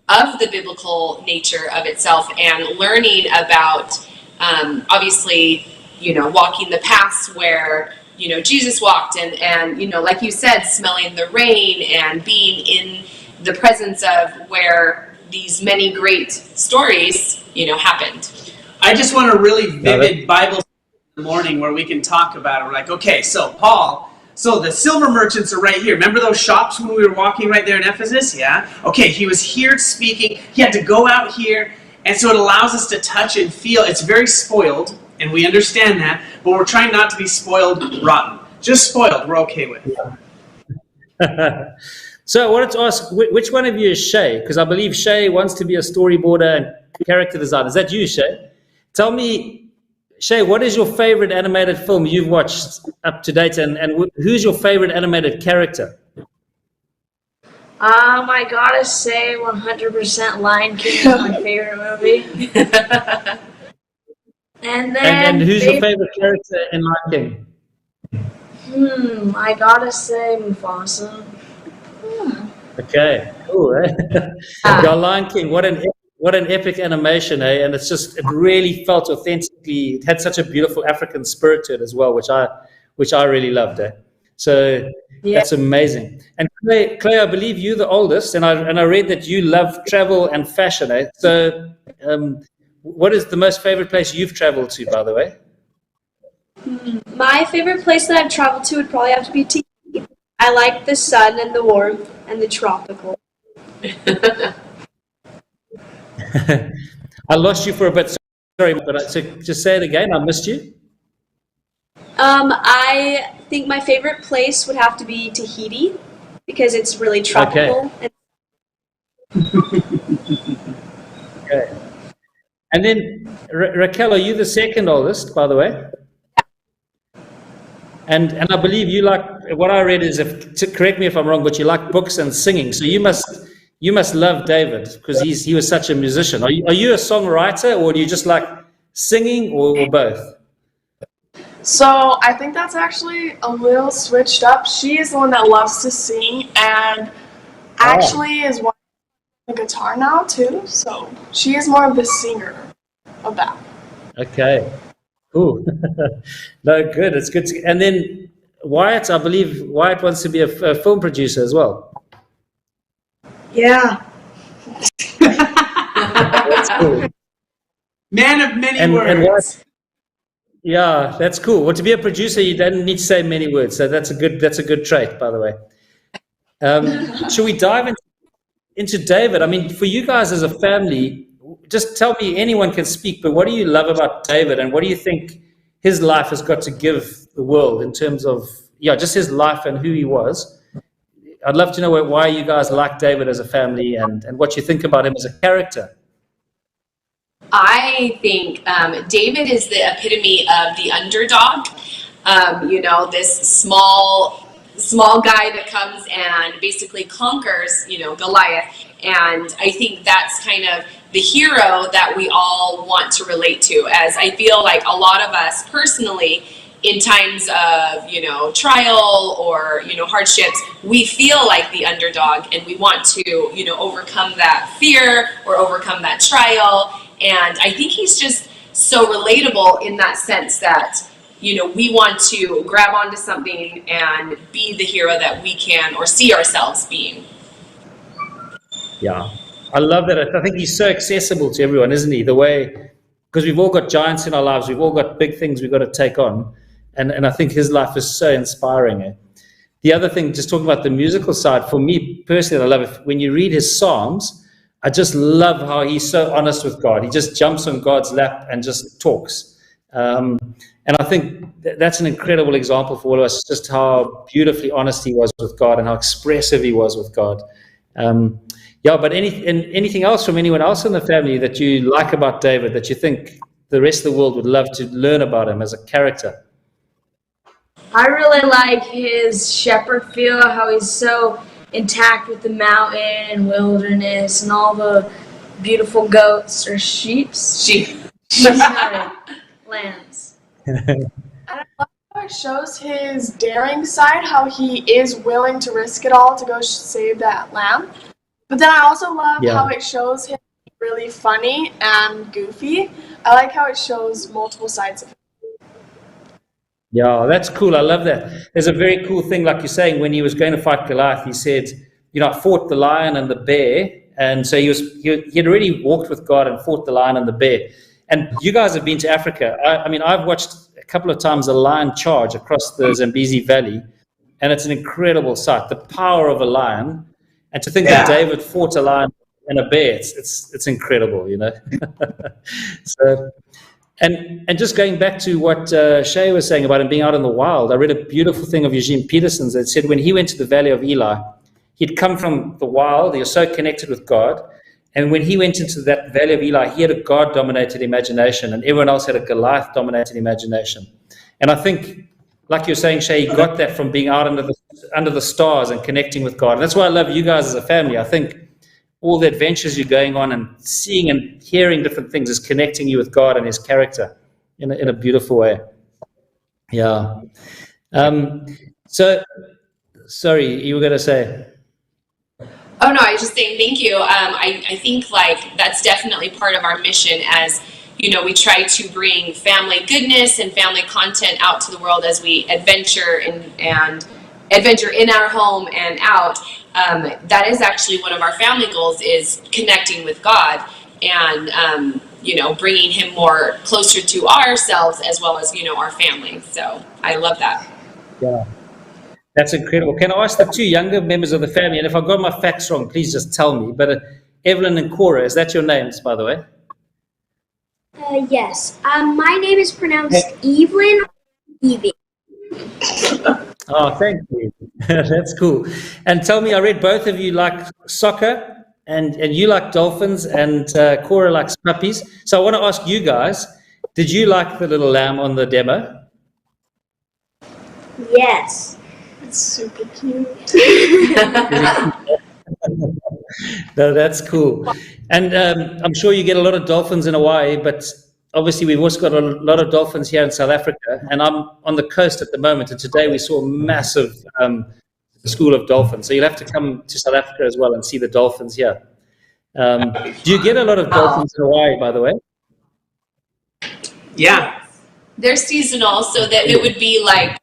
of the biblical nature of itself and learning about, obviously, walking the paths where, Jesus walked and, like you said, smelling the rain and being in the presence of where these many great stories, happened. I just want a really vivid Bible in the morning where we can talk about it. We're like, okay, so Paul, so the silver merchants are right here. Remember those shops when we were walking right there in Ephesus? Yeah. Okay, he was here speaking. He had to go out here. And so it allows us to touch and feel. It's very spoiled, and we understand that, but we're trying not to be spoiled rotten. Just spoiled, we're okay with. So I wanted to ask, which one of you is Shay? Because I believe Shay wants to be a storyboarder and character designer. Is that you, Shay? Tell me, Shay, what is your favorite animated film you've watched up to date, and who's your favorite animated character? I gotta say 100% Lion King is my favorite movie. And who's your favorite character in Lion King? I gotta say Mufasa. Okay, cool. Yeah, Lion King, what an epic animation, eh? And it really felt authentically. It had such a beautiful African spirit to it as well, which I really loved, eh? So that's amazing. And Clay, I believe you're the oldest, and I read that you love travel and fashion, eh? So, what is the most favorite place you've traveled to, by the way? My favorite place that I've traveled to would probably have to be Tahiti. I like the sun and the warmth and the tropical. I lost you for a bit. Sorry, but so just say it again. I missed you. I think my favorite place would have to be Tahiti because it's really tropical. Okay. And then Raquel, are you the second oldest, by the way? And I believe you like, what I read is, correct me if I'm wrong, but you like books and singing. So you must love David because he was such a musician. Are you a songwriter, or do you just like singing, or both? So I think that's actually a little switched up. She is the one that loves to sing and actually is watching the guitar now too. So she is more of the singer of that. Okay. Cool. No, good. It's good. And then Wyatt, I believe Wyatt wants to be a film producer as well. Yeah. That's cool. Man of many And words. Wyatt, yeah, that's cool. Well, to be a producer, you don't need to say many words. So that's a good trait, by the way. Should we dive into David? I mean, for you guys as a family, just tell me, anyone can speak, but what do you love about David, and what do you think his life has got to give the world in terms of, just his life and who he was? I'd love to know why you guys like David as a family and what you think about him as a character. I think David is the epitome of the underdog. This small guy that comes and basically conquers, Goliath. And I think that's kind of the hero that we all want to relate to, as I feel like a lot of us personally, in times of, trial or, hardships, we feel like the underdog and we want to, overcome that fear or overcome that trial. And I think he's just so relatable in that sense that, we want to grab onto something and be the hero that we can or see ourselves being. Yeah, I love that. I think he's so accessible to everyone, isn't he? The way, because we've all got giants in our lives, we've all got big things we've got to take on. And I think his life is so inspiring. Eh? The other thing, just talking about the musical side, for me personally, I love it. When you read his Psalms, I just love how he's so honest with God. He just jumps on God's lap and just talks. And I think that's an incredible example for all of us, just how beautifully honest he was with God and how expressive he was with God. But anything else from anyone else in the family that you like about David, that you think the rest of the world would love to learn about him as a character? I really like his shepherd feel, how he's so intact with the mountain and wilderness and all the beautiful goats or sheep. Sheep. Lambs. And I love how it shows his daring side, how he is willing to risk it all to go save that lamb. But then I also love how it shows him really funny and goofy. I like how it shows multiple sides of him. Yeah, that's cool. I love that. There's a very cool thing, like you're saying, when he was going to fight Goliath, he said, I fought the lion and the bear. And so he had already walked with God and fought the lion and the bear. And you guys have been to Africa. I mean, I've watched a couple of times a lion charge across the Zambezi Valley, and it's an incredible sight. The power of a lion, and to think that David fought a lion and a bear, it's incredible, So, and just going back to what Shay was saying about him being out in the wild, I read a beautiful thing of Eugene Peterson's that said when he went to the Valley of Eli, he'd come from the wild, he was so connected with God. And when he went into that Valley of Eli, he had a God-dominated imagination, and everyone else had a Goliath-dominated imagination. And I think, like you're saying, Shay, he got that from being out under the stars and connecting with God. And that's why I love you guys as a family. I think all the adventures you're going on and seeing and hearing different things is connecting you with God and his character in a beautiful way. Yeah. So, sorry, you were going to say... Oh no, I was just saying thank you. I think like that's definitely part of our mission as, we try to bring family goodness and family content out to the world as we adventure and adventure in our home and out. That is actually one of our family goals is connecting with God and, bringing him more closer to ourselves as well as, our family. So I love that. Yeah. That's incredible. Can I ask the two younger members of the family, and if I've got my facts wrong, please just tell me, but Evelyn and Cora, is that your names, by the way? Yes. My name is pronounced Evelyn or Evie. Oh, thank you. That's cool. And tell me, I read both of you like soccer, and you like dolphins, and Cora likes puppies. So I want to ask you guys, did you like the little lamb on the demo? Yes. Super cute. No, that's cool. And I'm sure you get a lot of dolphins in Hawaii, but obviously we've also got a lot of dolphins here in South Africa. And I'm on the coast at the moment, and today we saw a massive school of dolphins. So you'll have to come to South Africa as well and see the dolphins here. Do you get a lot of dolphins in Hawaii, by the way? Yeah. They're seasonal, so that it would be like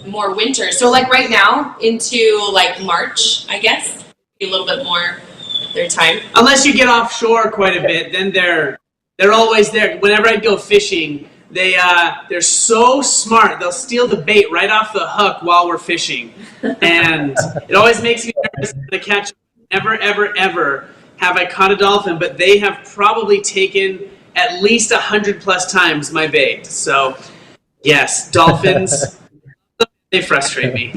more winter. So like right now into like March, I guess, a little bit more their time. Unless you get offshore quite a bit, then they're always there. Whenever I go fishing, they're so smart. They'll steal the bait right off the hook while we're fishing, and it always makes me nervous to catch. Never, ever, ever have I caught a dolphin, but they have probably taken at least 100+ times my bait. So, yes, dolphins. They frustrate me.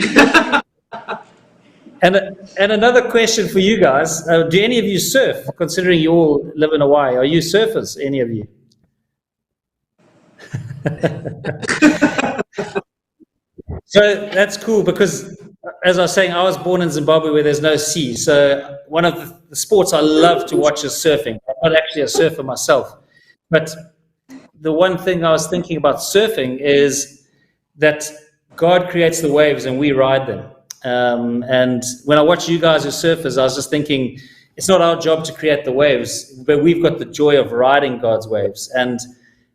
And another question for you guys. Do any of you surf, considering you all live in Hawaii? Are you surfers, any of you? So that's cool because, as I was saying, I was born in Zimbabwe where there's no sea. So one of the sports I love to watch is surfing. I'm not actually a surfer myself. But the one thing I was thinking about surfing is that God creates the waves and we ride them. And when I watch you guys as surfers, I was just thinking, it's not our job to create the waves, but we've got the joy of riding God's waves. And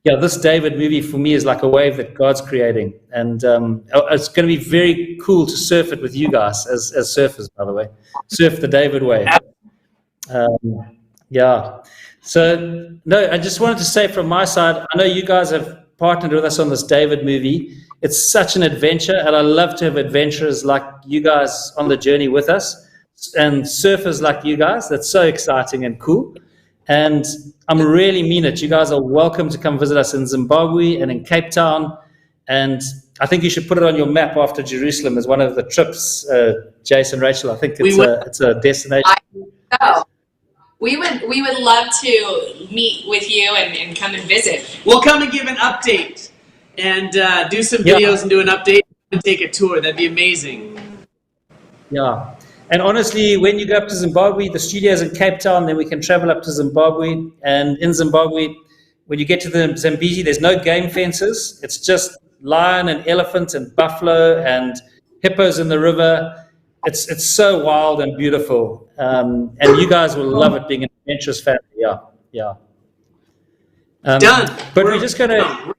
yeah, this David movie for me is like a wave that God's creating. And it's going to be very cool to surf it with you guys as surfers, by the way. Surf the David wave. Yeah. So, no, I just wanted to say from my side, I know you guys have partnered with us on this David movie. It's such an adventure, and I love to have adventurers like you guys on the journey with us and surfers like you guys. That's so exciting and cool. And I'm really mean it. You guys are welcome to come visit us in Zimbabwe and in Cape Town. And I think you should put it on your map after Jerusalem as one of the trips, Jason, Rachel. I think it's a destination. We would love to meet with you and come and visit. We'll come and give an update and do some videos and do an update and take a tour. That'd be amazing. Yeah. And honestly, when you go up to Zimbabwe, the studio's in Cape Town, then we can travel up to Zimbabwe. And in Zimbabwe, when you get to the Zambezi, there's no game fences. It's just lion and elephant and buffalo and hippos in the river. It's so wild and beautiful. And you guys will love it being an adventurous family. Yeah. Done. But we're just going to...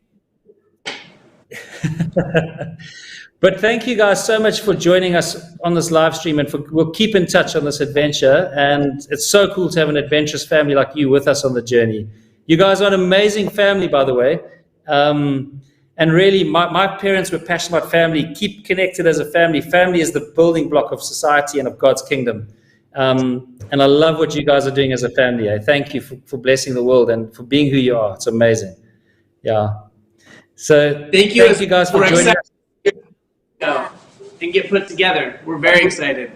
But thank you guys so much for joining us on this live stream, and we'll keep in touch on this adventure. And it's so cool to have an adventurous family like you with us on the journey. You guys are an amazing family, by the way. And really, my parents were passionate about family. Keep connected as a family. Family is the building block of society and of God's kingdom. And I love what you guys are doing as a family. Thank you for blessing the world and for being who you are. It's amazing. Yeah. So thank you guys for joining us. And get put together. We're very excited.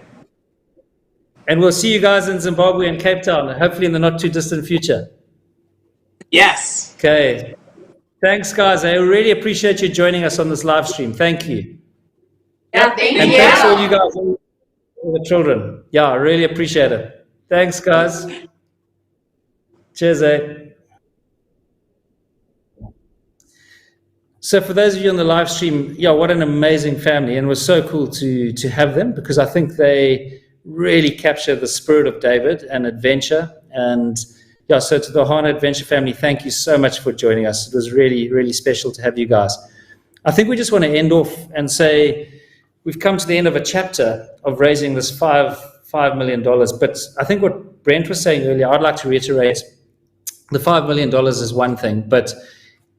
And we'll see you guys in Zimbabwe and Cape Town, hopefully in the not too distant future. Yes. Okay. Thanks, guys. I really appreciate you joining us on this live stream. Thank you. Yeah, thank you. And thanks all you guys, all the children. Yeah, I really appreciate it. Thanks, guys. Cheers, So for those of you on the live stream, yeah, what an amazing family. And it was so cool to have them, because I think they really capture the spirit of David and adventure. And yeah, so to the Hana Adventure family, thank you so much for joining us. It was really, really special to have you guys. I think we just want to end off and say we've come to the end of a chapter of raising this $5 million. But I think what Brent was saying earlier, I'd like to reiterate, the $5 million is one thing, but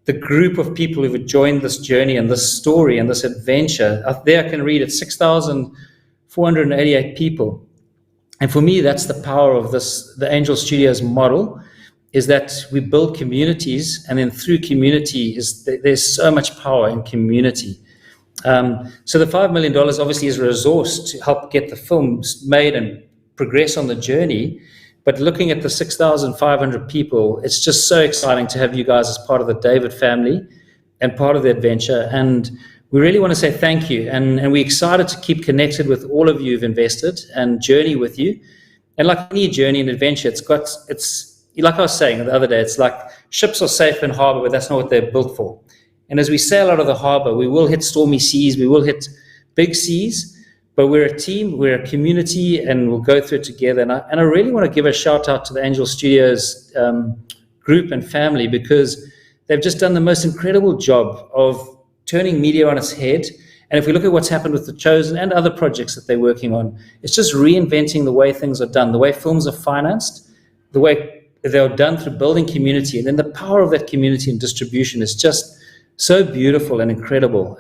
the group of people who have joined this journey and this story and this adventure, there I can read it's 6,488 people. And for me, that's the power of this, the Angel Studios model, is that we build communities, and then through community, there's so much power in community. So the $5 million obviously is a resource to help get the films made and progress on the journey. But looking at the 6,500 people, it's just so exciting to have you guys as part of the David family and part of the adventure. And we really want to say thank you. And we're excited to keep connected with all of you who've invested and journey with you. And like any journey and adventure, it's like I was saying the other day, it's like ships are safe in harbor, but that's not what they're built for. And as we sail out of the harbor, we will hit stormy seas, we will hit big seas, but we're a team, we're a community, and we'll go through it together. And I really want to give a shout out to the Angel Studios group and family, because they've just done the most incredible job of turning media on its head. And if we look at what's happened with The Chosen and other projects that they're working on, it's just reinventing the way things are done, the way films are financed, the way they're done through building community. And then the power of that community and distribution is just so beautiful and incredible.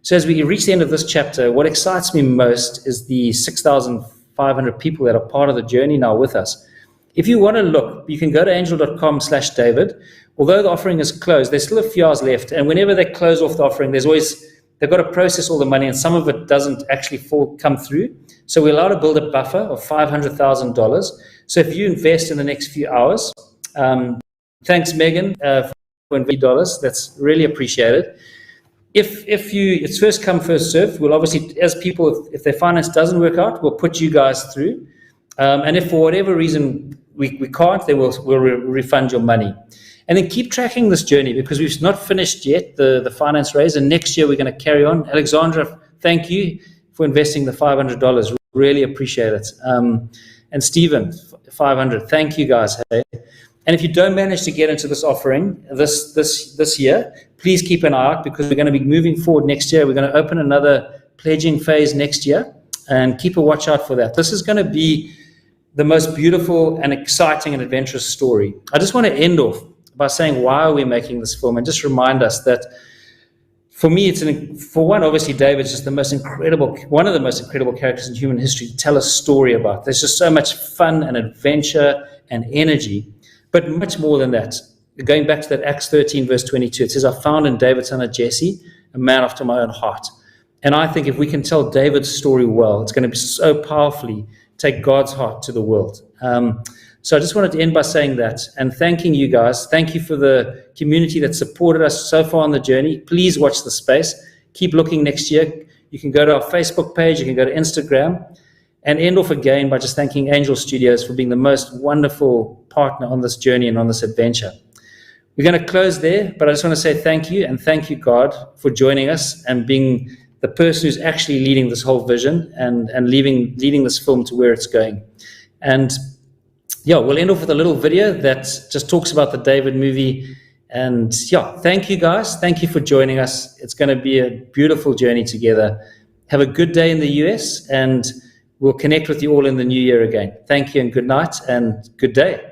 So as we reach the end of this chapter, what excites me most is the 6,500 people that are part of the journey now with us. If you want to look, you can go to angel.com/David. Although the offering is closed, there's still a few hours left. And whenever they close off the offering, they've got to process all the money, and some of it doesn't actually come through. So we're allowed to build a buffer of $500,000. So if you invest in the next few hours, thanks, Megan, for $20. That's really appreciated. It's first come, first served. We'll obviously, as people, if their finance doesn't work out, we'll put you guys through. And if for whatever reason we can't, then we'll refund your money. And then keep tracking this journey, because we've not finished yet the finance raise, and next year we're going to carry on. Alexandra, thank you for investing the $500. Really appreciate it. And Stephen, 500. Thank you guys. Hey. And if you don't manage to get into this offering this year, please keep an eye out, because we're going to be moving forward next year. We're going to open another pledging phase next year, and keep a watch out for that. This is going to be the most beautiful and exciting and adventurous story. I just want to end off by saying, why are we making this film? And just remind us that for me, for one, obviously David's just one of the most incredible characters in human history to tell a story about. There's just so much fun and adventure and energy. But much more than that, going back to that Acts 13, verse 22, it says, I found in David, son of Jesse, a man after my own heart. And I think if we can tell David's story well, it's going to be so powerfully take God's heart to the world. So I just wanted to end by saying that and thanking you guys. Thank you for the community that supported us so far on the journey. Please watch the space. Keep looking next year. You can go to our Facebook page. You can go to Instagram. And end off again by just thanking Angel Studios for being the most wonderful partner on this journey and on this adventure. We're going to close there, but I just want to say thank you, and thank you, God, for joining us and being the person who's actually leading this whole vision and leading this film to where it's going. And yeah, we'll end off with a little video that just talks about the David movie. And yeah, thank you guys. Thank you for joining us. It's going to be a beautiful journey together. Have a good day in the US, and we'll connect with you all in the new year again. Thank you, and good night, and good day.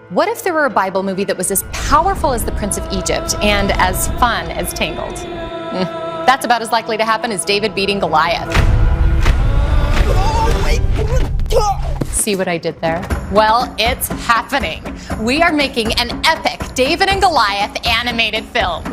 What if there were a Bible movie that was as powerful as The Prince of Egypt and as fun as Tangled? That's about as likely to happen as David beating Goliath. See what I did there? Well, it's happening. We are making an epic David and Goliath animated film.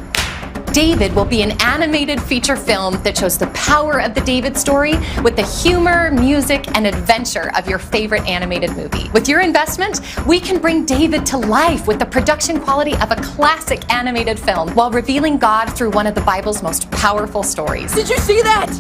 David will be an animated feature film that shows the power of the David story with the humor, music, and adventure of your favorite animated movie. With your investment, we can bring David to life with the production quality of a classic animated film while revealing God through one of the Bible's most powerful stories. Did you see that?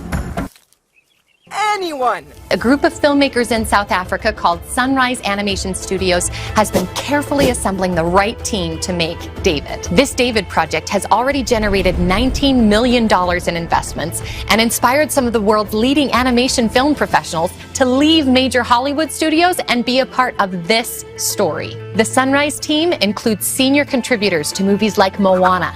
Anyone? A group of filmmakers in South Africa called Sunrise Animation Studios has been carefully assembling the right team to make David. This David project has already generated $19 million in investments and inspired some of the world's leading animation film professionals to leave major Hollywood studios and be a part of this story. The Sunrise team includes senior contributors to movies like Moana,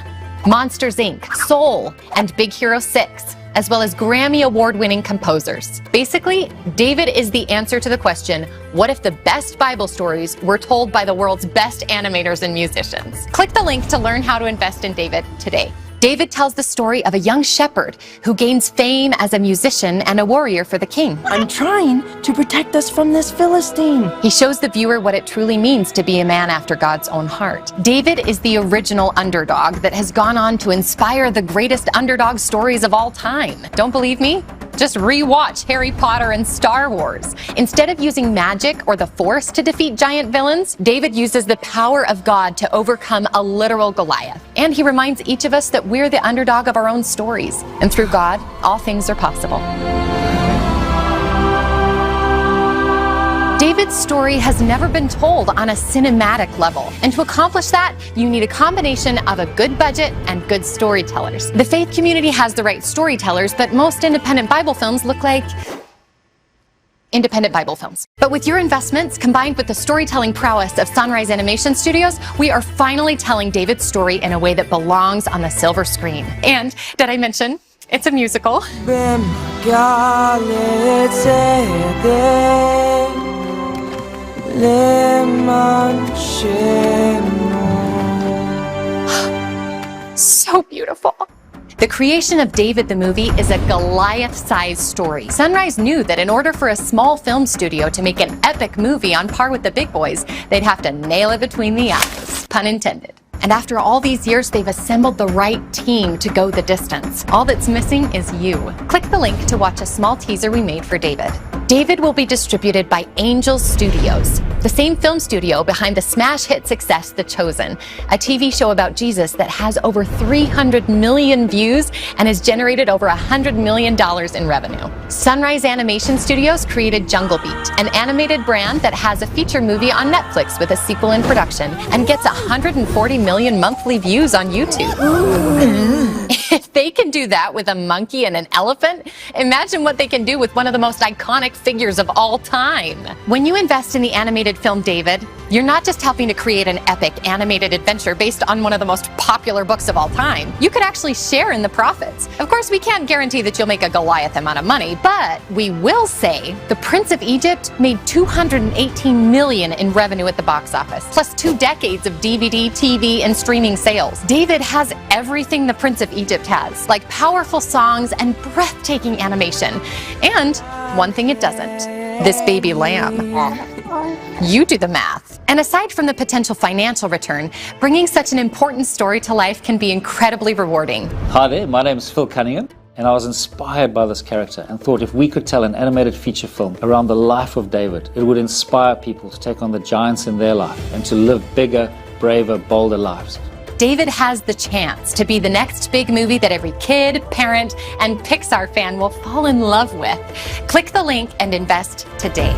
Monsters, Inc., Soul, and Big Hero 6. As well as Grammy Award-winning composers. Basically, David is the answer to the question, what if the best Bible stories were told by the world's best animators and musicians? Click the link to learn how to invest in David today. David tells the story of a young shepherd who gains fame as a musician and a warrior for the king. I'm trying to protect us from this Philistine. He shows the viewer what it truly means to be a man after God's own heart. David is the original underdog that has gone on to inspire the greatest underdog stories of all time. Don't believe me? Just re-watch Harry Potter and Star Wars. Instead of using magic or the Force to defeat giant villains, David uses the power of God to overcome a literal Goliath. And he reminds each of us that we're the underdog of our own stories. And through God, all things are possible. David's story has never been told on a cinematic level. And to accomplish that, you need a combination of a good budget and good storytellers. The faith community has the right storytellers, but most independent Bible films look like independent Bible films. But with your investments, combined with the storytelling prowess of Sunrise Animation Studios, we are finally telling David's story in a way that belongs on the silver screen. And, did I mention, it's a musical? So beautiful. The creation of David the movie is a Goliath-sized story. Sunrise knew that in order for a small film studio to make an epic movie on par with the big boys, they'd have to nail it between the eyes, pun intended. And after all these years, they've assembled the right team to go the distance. All that's missing is you. Click the link to watch a small teaser we made for David. David will be distributed by Angel Studios, the same film studio behind the smash hit success The Chosen, a TV show about Jesus that has over 300 million views and has generated over $100 million in revenue. Sunrise Animation Studios created Jungle Beat, an animated brand that has a feature movie on Netflix with a sequel in production and gets 140 million monthly views on YouTube. If they can do that with a monkey and an elephant, imagine what they can do with one of the most iconic figures of all time. When you invest in the animated film David, you're not just helping to create an epic animated adventure based on one of the most popular books of all time. You could actually share in the profits. Of course, we can't guarantee that you'll make a Goliath amount of money, but we will say The Prince of Egypt made $218 million in revenue at the box office, plus 2 decades of DVD, TV, and streaming sales. David has everything The Prince of Egypt has, like powerful songs and breathtaking animation. And one thing it doesn't, this baby lamb. You do the math. And aside from the potential financial return, bringing such an important story to life can be incredibly rewarding. Hi there, my name is Phil Cunningham, and I was inspired by this character and thought if we could tell an animated feature film around the life of David, it would inspire people to take on the giants in their life and to live bigger, braver, bolder lives. David has the chance to be the next big movie that every kid, parent, and Pixar fan will fall in love with. Click the link and invest today.